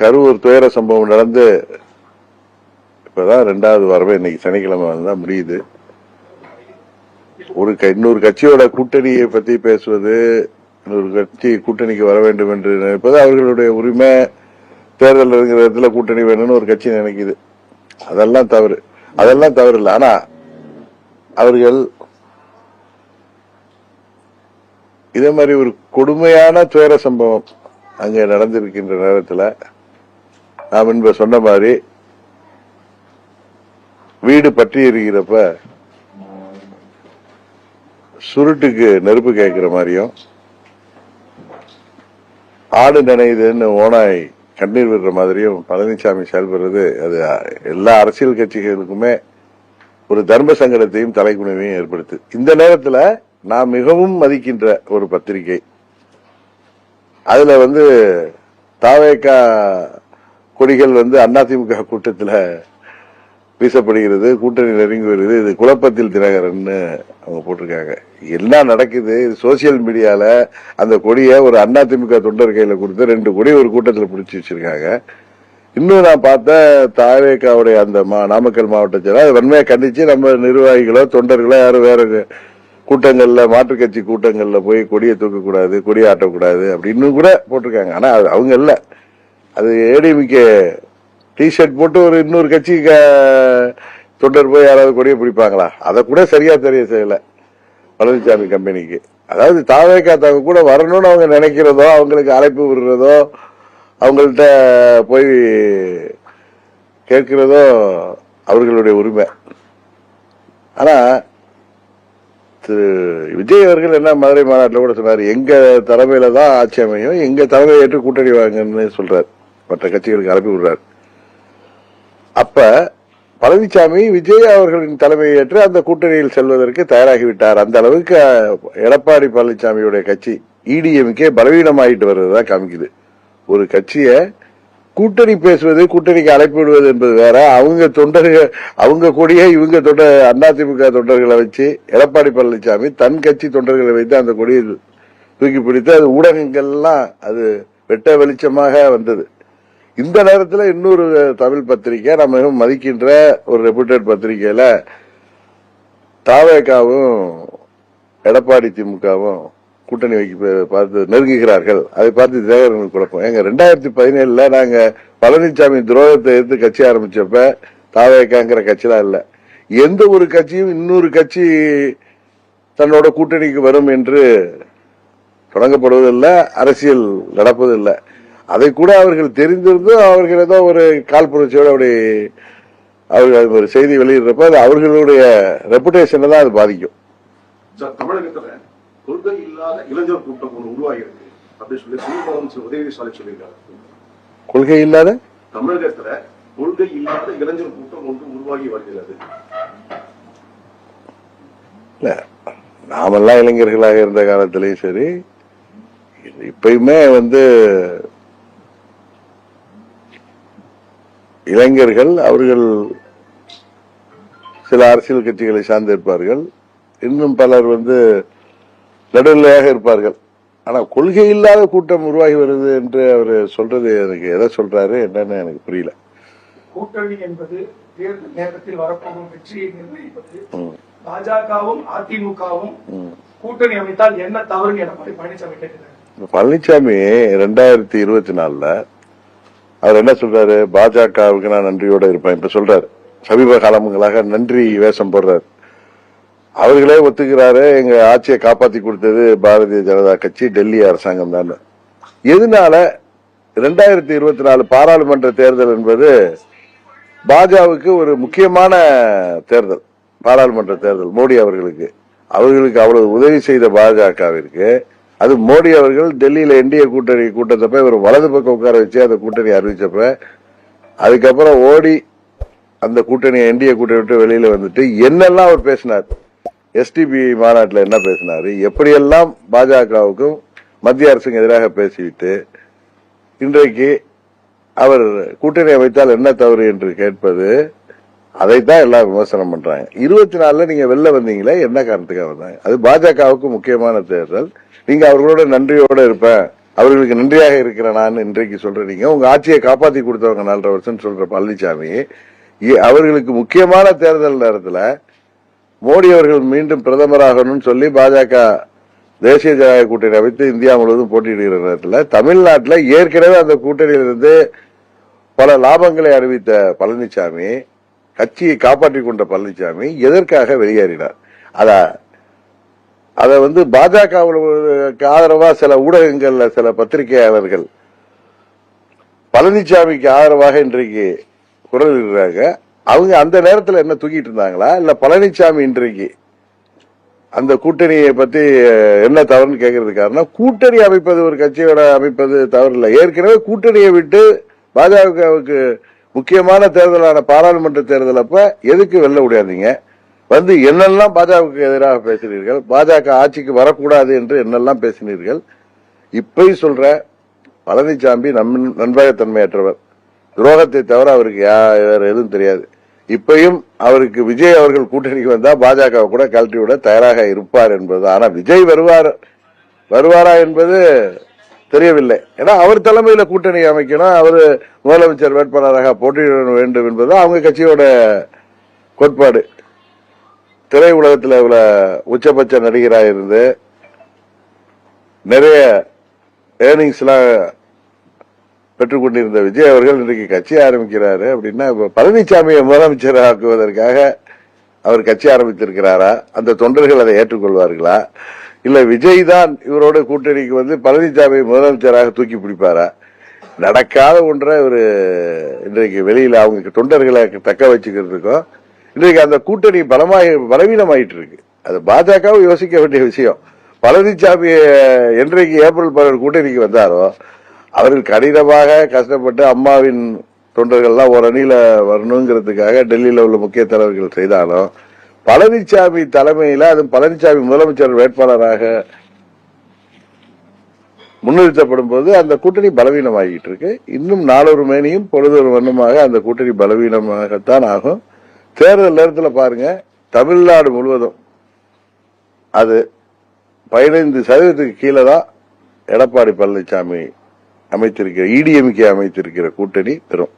கரூர் துயர சம்பவம் நடந்து இப்பதான் 2வது வாரமே, இன்னைக்கு சனிக்கிழமை தான் முடியுது. இன்னொரு கட்சியோட கூட்டணியை பத்தி பேசுவது, இன்னொரு கட்சி கூட்டணிக்கு வர வேண்டும் என்று நினைப்பது அவர்களுடைய உரிமை. தேர்தல் இருக்கிற இடத்துல கூட்டணி வேணும்னு ஒரு கட்சி நினைக்குது. அதெல்லாம் தவறு இல்லை. ஆனா அவர்கள் இதே மாதிரி ஒரு கொடுமையான துயர சம்பவம் அங்க நடந்திருக்கின்ற நேரத்தில் நாம் முன்பு சொன்ன மாதிரி வீடு பற்றி இருக்கிறப்ப சுருட்டுக்கு நெருப்பு கேட்கிற மாதிரியும், ஆடு நினைதுன்னு ஓனாய் கண்ணீர் விடுற மாதிரியும் பழனிசாமி செயல்படுறது, அது எல்லா அரசியல் கட்சிகளுக்குமே ஒரு தர்ம சங்கடத்தையும் தலைக்குணிவையும் ஏற்படுத்து. இந்த நேரத்தில் நான் மிகவும் மதிக்கின்ற ஒரு பத்திரிகை, அதுல தாவேகா கொடிகள் அதிமுக கூட்டத்தில் வீசப்படுகிறது, கூட்டணி நெருங்கி வருகிறது. இது குழப்பத்தில் தினகரன் அவங்க போட்டிருக்காங்க. என்ன நடக்குது? சோசியல் மீடியால அந்த கொடியை ஒரு அதிமுக தொண்டர் கையில கொடுத்து 2 கொடி ஒரு கூட்டத்தில் பிடிச்சி வச்சிருக்காங்க. இன்னும் நான் பார்த்த தாவேகாவுடைய அந்த நாமக்கல் மாவட்ட செயலர் அதை வன்மையா கண்டிச்சு, நம்ம நிர்வாகிகளோ தொண்டர்களோ யாரும் வேற கூட்டங்கள்ல, மாற்றுக் கட்சி கூட்டங்கள்ல போய் கொடியை தூக்கக்கூடாது, கொடியை ஆட்டக்கூடாது அப்படின்னு கூட போட்டிருக்காங்க. ஆனா அவங்க இல்ல, அது ஏடிஎம்கே டிஷர்ட் போட்டு ஒரு இன்னொரு கட்சி தொண்டர் போய் யாராவது கொடியை பிடிப்பாங்களா? அதை கூட சரியா தெரிய செய்யல பழனிசாமி கம்பெனிக்கு. அதாவது தாவேகா கூட வரணும்னு அவங்க நினைக்கிறதோ, அவங்களுக்கு அழைப்பு விடுறதோ, அவங்கள்ட்ட போய் கேட்கிறதோ அவர்களுடைய உரிமை. ஆனா திரு விஜய் அவர்கள் என்ன மதுரை மாநாட்டில் கூட சொன்னார், எங்க தலைமையில தான் ஆட்சி அமையும், எங்க தலைமையை ஏற்று கூட்டணி வாங்கன்னு சொல்றாரு, மற்ற கட்சிகளுக்கு அனுப்பி விடுறாரு. அப்ப பழனிசாமி விஜய் அவர்களின் தலைமையை ஏற்று அந்த கூட்டணியில் செல்வதற்கு தயாராகிவிட்டார். அந்த அளவுக்கு எடப்பாடி பழனிசாமியுடைய கட்சி இடிஎம்கே பலவீனமாயிட்டு வர்றதுதான் காமிக்குது. ஒரு கட்சிய கூட்டணி பேசுவது, கூட்டணிக்கு அழைப்பு விடுவது என்பது வேற. அவங்க தொண்டர்கள், அவங்க கூடிய இவங்க அதிமுக தொண்டர்களை வச்சு எடப்பாடி பழனிசாமி தன் கட்சி தொண்டர்களை வைத்து அந்த கொடியை தூக்கி பிடித்து அது ஊடகங்கள்லாம் அது வெட்ட வெளிச்சமாக வந்தது. இந்த நேரத்தில் இன்னொரு தமிழ் பத்திரிகை, நம்ம மிகவும் மதிக்கின்ற ஒரு ரெப்யூட்டட் பத்திரிகையில தாவேகாவும் எடப்பாடி திமுகவும் கூட்டணி பார்த்து நெருங்குகிறார்கள். அதை பார்த்து தினகரனுக்கு குழப்பம். எங்க 2017 நாங்க பழனிசாமி துரோகத்தை எடுத்து கட்சி ஆரம்பிச்சப்ப தாவேகாங்கிற கட்சிலாம் இல்ல. எந்த ஒரு கட்சியும் இன்னொரு கட்சி தன்னோட கூட்டணிக்கு வரும் என்று தொடங்கப்படுவதில்லை, அரசியல் நடப்பதில்லை. அதை கூட அவர்கள் தெரிந்திருந்து அவர்கள் ஏதோ ஒரு காழ்ப்புணர்ச்சியோட அப்படி அவர்கள் ஒரு செய்தி வெளியிடுறப்ப அது அவர்களுடைய ரெப்புடேஷனை தான் அது பாதிக்கும். தமிழகத்துல கொள்கை இல்லாத இளைஞர் கூட்டம் ஒன்று உருவாகி இருக்கு அப்படின்னு சொல்லி உதயநிதி சொல்லியிருக்காரு. கொள்கை இல்லாத தமிழகத்துல கொள்கை இல்லாத இளைஞர் கூட்டம் ஒன்று உருவாகி வருகிறது. இல்ல, நாமெல்லாம் இளைஞர்களாக இருந்த காலத்திலயும் சரி, இப்பயுமே இளைஞர்கள் அவர்கள் சில அரசியல் கட்சிகளை சார்ந்திருப்பார்கள், இன்னும் பலர் நடுநிலையாக இருப்பார்கள். ஆனா கொள்கை இல்லாத கூட்டம் உருவாகி வருது என்று அவர் சொல்றது எனக்கு எதை சொல்றாரு என்னன்னு எனக்கு புரியல. கூட்டணி என்பது தேர்தல் நேரத்தில் வரப்போகும் வெற்றியை நிர்ணயிப்பது. பாஜகவும் அதிமுகவும் கூட்டணி அமைத்தால் என்ன தவறுன்னு எடப்பாடி பழனிசாமி கேட்கிறார். பழனிசாமி 2024 அவர் என்ன சொல்றாரு, பாஜகவுக்கு நான் நன்றியோட இருப்பேன் இப்ப சொல்றாரு. சமீப காலங்களாக நன்றி வேஷம் போடுறாரு. அவர்களே ஒத்துக்கிறாரு, எங்க ஆட்சியை காப்பாத்தி கொடுத்தது பாரதிய ஜனதா கட்சி, டெல்லி அரசாங்கம் தான். எதனால 2024 பாராளுமன்ற தேர்தல் என்பது பாஜகவுக்கு ஒரு முக்கியமான தேர்தல். பாராளுமன்ற தேர்தல் மோடி அவர்களுக்கு அவ்வளவு உதவி செய்த பாஜகவிற்கு, அது மோடி அவர்கள் டெல்லியில என்டிஏ கூட்டணி கூட்டத்தப்ப ஒரு வலது பக்கம் உட்கார வச்சு அந்த கூட்டணி அறிவிச்சப்ப, அதுக்கப்புறம் ஓடி அந்த கூட்டணி என்டிஏ கூட்டணி விட்டு வெளியில வந்துட்டு என்னெல்லாம் அவர் பேசினார், எஸ்டிபி மாநாட்டில் என்ன பேசினாரு, எப்படியெல்லாம் பாஜகவுக்கும் மத்திய அரசுக்கு எதிராக பேசிவிட்டு இன்றைக்கு அவர் கூட்டணி அமைத்தால் என்ன தவறு என்று கேட்பது, அதைத்தான் எல்லாம் விமர்சனம் பண்றாங்க. 24 நீங்க வெளில வந்தீங்களே, என்ன காரணத்துக்காக வந்தாங்க? அது பாஜகவுக்கு முக்கியமான தேர்தல். நீங்க அவர்களோட நன்றியோட இருப்பேன், அவர்களுக்கு நன்றியாக இருக்கிற நான் இன்றைக்கு சொல்றீங்க. உங்க ஆட்சியை காப்பாத்தி கொடுத்தவங்க 4.5 வருஷம் சொல்ற பழனிசாமி அவர்களுக்கு முக்கியமான தேர்தல் நேரத்தில் மோடி அவர்கள் மீண்டும் பிரதமராகணும்னு சொல்லி பாஜக தேசிய ஜனநாயக கூட்டணி அமைத்து இந்தியா முழுவதும் போட்டியிடுகிற நேரத்தில் தமிழ்நாட்டில் ஏற்கனவே அந்த கூட்டணியிலிருந்து பல லாபங்களை அறிவித்த பழனிசாமி, கட்சியை காப்பாற்றிக் கொண்ட பழனிசாமி எதற்காக வெளியேறினார்? அத பாஜகவுக்கு ஆதரவா சில ஊடகங்கள்ல சில பத்திரிகையாளர்கள் பழனிசாமிக்கு ஆதரவாக இன்றைக்கு குரல் இருக்கிறாங்க. அவங்க அந்த நேரத்தில் என்ன தூக்கிட்டு இருந்தாங்களா, இல்ல பழனிசாமி இன்றைக்கு அந்த கூட்டணியை பத்தி என்ன தவறுன்னு கேட்கறது காரணம், கூட்டணி அமைப்பது ஒரு கட்சியோட அமைப்பது தவறு இல்லை. ஏற்கனவே கூட்டணியை விட்டு பாஜகவுக்கு முக்கியமான தேர்தலான பாராளுமன்ற தேர்தல் அப்ப எதுக்கு வெளில விடாதீங்க, என்னெல்லாம் பாஜகவுக்கு எதிராக பேசினீர்கள், பாஜக ஆட்சிக்கு வரக்கூடாது என்று என்னெல்லாம் பேசினீர்கள். இப்பயும் சொல்ற பழனிசாமி நண்பகத்தன்மையற்றவர், துரோகத்தை தவிர அவருக்கு வேற எதுவும் தெரியாது. இப்பயும் அவருக்கு விஜய் அவர்கள் கூட்டணிக்கு வந்தா பாஜக கூட கழட்டி விட தயாராக இருப்பார் என்பது. ஆனா விஜய் வருவாரா என்பது தெரியவில்லை. ஏன்னா அவர் தலைமையில கூட்டணி அமைக்கணும், அவரு முதலமைச்சர் வேட்பாளராக போட்டியிட வேண்டும் என்பது அவங்க கட்சியோட கோட்பாடு. திரை உலகத்தில் உச்சபட்ச நடிகராக இருந்து நிறைய ஏர்னிங்ஸ் எல்லாம் பெற்றுக் கொண்டிருந்த விஜய் அவர்கள் இன்றைக்கு கட்சி ஆரம்பிக்கிறாரு அப்படின்னா பழனிசாமியை முதலமைச்சர் ஆக்குவதற்காக அவர் கட்சி ஆரம்பித்திருக்கிறாரா? அந்த தொண்டர்கள் அதை ஏற்றுக்கொள்வார்களா? இல்ல விஜய் தான் இவரோட கூட்டணிக்கு பழனிசாமி முதலமைச்சராக தூக்கி பிடிப்பாரா? நடக்காத ஒன்றை ஒரு இன்றைக்கு வெளியில அவங்க தொண்டர்களை தக்க வச்சுக்கிறதுக்கும் இன்றைக்கு அந்த கூட்டணி பலவீனமாயிட்டு இருக்கு. அது பாஜகவும் யோசிக்க வேண்டிய விஷயம். பழனிசாமி என்றைக்கு ஏப்ரல் 12 கூட்டணிக்கு வந்தாரோ அவர்கள் கடினமாக கஷ்டப்பட்டு அம்மாவின் தொண்டர்கள்லாம் ஒரு அணியில வரணுங்கிறதுக்காக டெல்லியில உள்ள முக்கிய தலைவர்கள் செய்தாலும் பழனிசாமி தலைமையில அது பழனிசாமி முதலமைச்சர் வேட்பாளராக முன்னிறுத்தப்படும் போது அந்த கூட்டணி பலவீனமாகிட்டு இருக்கு. இன்னும் நாளொரு மேனியும் பொழுதொரு வண்ணமாக அந்த கூட்டணி பலவீனமாகத்தான் ஆகும். தேர்தல் நேரத்தில் பாருங்க, தமிழ்நாடு முழுவதும் அது 15% கீழே தான் எடப்பாடி பழனிசாமி அமைத்திருக்கிற இடிஎம்கே அமைத்திருக்கிற கூட்டணி பெறும்.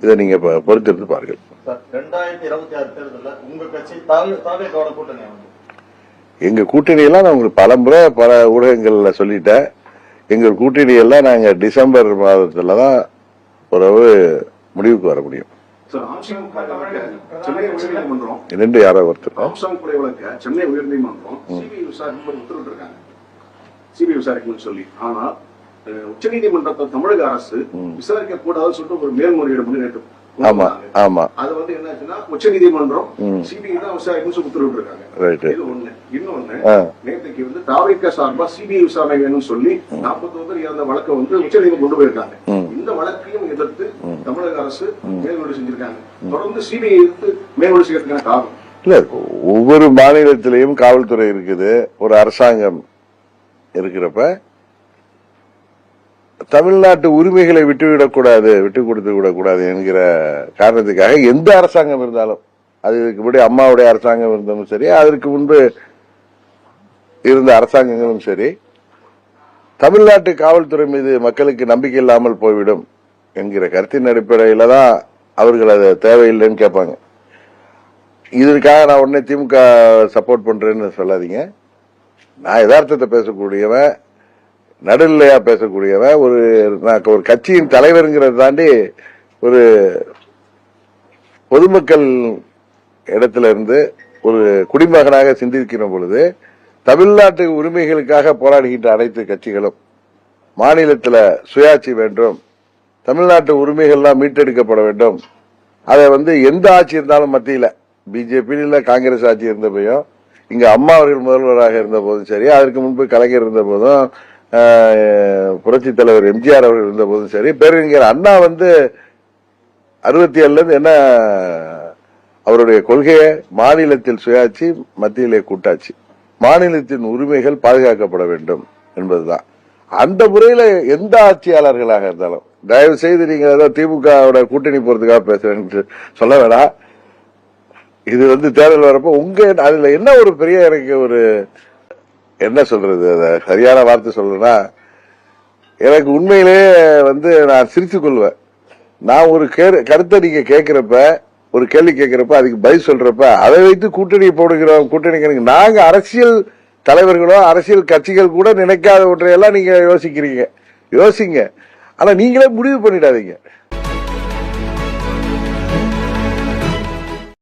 இதை நீங்க பொறுத்திருந்து பாருங்கள். 2026 தேர்தலில் உங்க கட்சி தாவேகாவோட கூட்டணி எங்க கூட்டணி எல்லாம் நான் உங்களுக்கு பலமுறை பல ஊடகங்கள்ல சொல்லிட்டேன். எங்கள் கூட்டணி எல்லாம் நாங்க டிசம்பர் மாதத்துல தான் ஒரு முடிவுக்கு வர முடியும். சென்னை உயர்நீதிமன்றம் இரண்டு யாரோ ஒருத்தர் ஆம்சாங் கொலை வழக்க சென்னை உயர்நீதிமன்றம் சிபிஐ விசாரிக்க உத்தரவிட்டிருக்காங்க, சிபிஐ விசாரிக்கணும்னு சொல்லி. ஆனா உச்சநீதிமன்றத்தை தமிழக அரசு விசாரிக்க கூடாதுன்னு சொல்லிட்டு ஒரு மேல்முறையீடு முன்னேற்றம். ஆமா ஆமா, அது என்னாச்சுன்னா உச்சநீதிமன்றம் சிபிஐ தான் விசாரிக்கணும்னு உத்தரவிட்டு இருக்காங்க. இது ஒண்ணு. இன்னொன்னு, நேற்றுக்கு தாவேகா சார்பா சிபிஐ விசாரணை வேணும்னு சொல்லி 49 பேர் இறந்த வழக்கை உச்சநீதிமன்றம் கொண்டு போயிருக்காங்க. இந்த வழக்கையும் எதிர்த்து தமிழக அரசு மேல்முறையீடு செஞ்சிருக்காங்க. தொடர்ந்து சிபிஐ எதிர்த்து மேல்முறையீடு செய்யறதுக்கான காரணம் இல்ல, ஒவ்வொரு மாநிலத்திலையும் காவல்துறை இருக்குது, ஒரு அரசாங்கம் இருக்கிறப்ப தமிழ்நாட்டு உரிமைகளை விட்டுவிடக்கூடாது, விட்டு கொடுத்து விடக்கூடாது என்கிற காரணத்துக்காக எந்த அரசாங்கம் இருந்தாலும், அது இதுக்கு முன்னாடி அம்மாவுடைய அரசாங்கம் இருந்தாலும் சரி, அதற்கு முன்பு இருந்த அரசாங்கங்களும் சரி, தமிழ்நாட்டு காவல்துறை மீது மக்களுக்கு நம்பிக்கை இல்லாமல் போய்விடும் என்கிற கருத்தின் அடிப்படையில தான் அவர்கள் அதை தேவையில்லைன்னு கேட்பாங்க. இதற்காக நான் உடனே திமுக சப்போர்ட் பண்றேன்னு சொல்லாதீங்க. நான் யதார்த்தத்தை பேசக்கூடியவன், நடுநிலையா பேசக்கூடியவன், ஒரு கட்சியின் தலைவருங்கிறத தாண்டி ஒரு பொதுமக்கள் இடத்துல இருந்து ஒரு குடிமகனாக சிந்திக்கிற பொழுது தமிழ்நாட்டு உரிமைகளுக்காக போராடுகின்ற அனைத்து கட்சிகளும் மாநிலத்தில் சுயாட்சி வேண்டும், தமிழ்நாட்டு உரிமைகள்லாம் மீட்டெடுக்கப்பட வேண்டும். அதை எந்த ஆட்சி இருந்தாலும் மத்தியில் பிஜேபி இல்ல காங்கிரஸ் ஆட்சி இருந்தபோதும், இங்க அம்மா அவர்கள் முதல்வராக இருந்த போதும் சரி, அதற்கு முன்பு கலைஞர் இருந்த போதும், புரட்சி தலைவர் எம்ஜிஆர் அவர்கள் இருந்த போதும் சரி, பேரறிஞர் அண்ணா 67 என்ன அவருடைய கொள்கையை மாநிலத்தில் சுயாட்சி, மத்தியிலே கூட்டாட்சி, மாநிலத்தின் உரிமைகள் பாதுகாக்கப்பட வேண்டும் என்பதுதான். அந்த முறையில எந்த ஆட்சியாளர்களாக இருந்தாலும், தயவு செய்து நீங்க திமுக கூட்டணி போறதுக்காக பேசுறேன்னு சொல்ல வேணாம். இது தேர்தல் வரப்போ அதுல என்ன ஒரு பெரிய எனக்கு ஒரு என்ன சொல்றது, சரியான வார்த்தை சொல்றேன்னா, எனக்கு உண்மையிலே நான் சிரித்துக் கொள்வேன். நான் ஒரு கருத்தை நீங்க கேட்கிறப்ப, ஒரு கேள்வி கேட்கிறப்ப அதுக்கு பதில் சொல்றப்ப அதை வைத்து கூட்டணி போடுகிறோம், கூட்டணி நாங்க அரசியல் தலைவர்களோ அரசியல் கட்சிகள் கூட நினைக்காத ஒன்றையெல்லாம் நீங்க யோசிக்கிறீங்க. யோசிங்க, ஆனா நீங்களே முடிவு பண்ணிடாதீங்க.